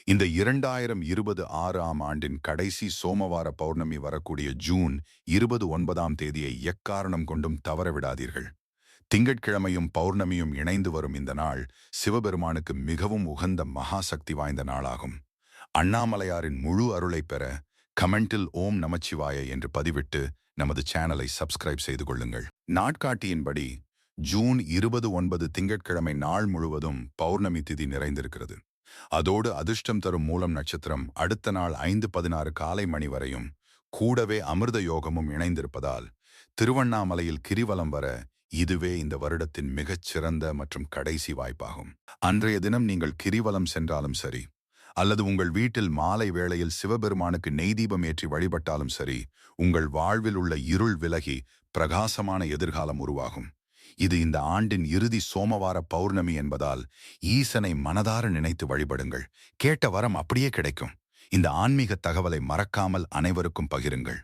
இந்த 2026ஆம் ஆண்டின் கடைசி சோமவார பௌர்ணமி வரக்கூடிய ஜூன் 29ஆம் தேதியை எக்காரணம் கொண்டும் தவறவிடாதீர்கள். திங்கட்கிழமையும் பௌர்ணமியும் இணைந்து வரும் இந்த நாள் சிவபெருமானுக்கு மிகவும் உகந்த மகாசக்தி வாய்ந்த நாளாகும். அண்ணாமலையாரின் முழு அருளை பெற கமெண்டில் ஓம் நமச்சிவாய என்று பதிவிட்டு நமது சேனலை சப்ஸ்கிரைப் செய்து கொள்ளுங்கள். நாட்காட்டியின்படி ஜூன் 29 திங்கட்கிழமை நாள் முழுவதும் பௌர்ணமி திதி நிறைந்திருக்கிறது. அதோடு அதிர்ஷ்டம் தரும் மூலம் நட்சத்திரம் அடுத்த நாள் 5:16 காலை மணி வரையும் கூடவே அமிர்த யோகமும் இணைந்திருப்பதால் திருவண்ணாமலையில் கிரிவலம் வர இதுவே இந்த வருடத்தின் மிகச் சிறந்த மற்றும் கடைசி வாய்ப்பாகும். அன்றைய தினம் நீங்கள் கிரிவலம் சென்றாலும் சரி, அல்லது உங்கள் வீட்டில் மாலை வேளையில் சிவபெருமானுக்கு நெய்தீபம் ஏற்றி வழிபட்டாலும் சரி, உங்கள் வாழ்வில் உள்ள இருள் விலகி பிரகாசமான எதிர்காலம் உருவாகும். இது இந்த ஆண்டின் இறுதி சோமவார பௌர்ணமி என்பதால் ஈசனை மனதார நினைத்து வழிபடுங்கள். கேட்ட வரம் அப்படியே கிடைக்கும். இந்த ஆன்மீக தகவலை மறக்காமல் அனைவருக்கும் பகிருங்கள்.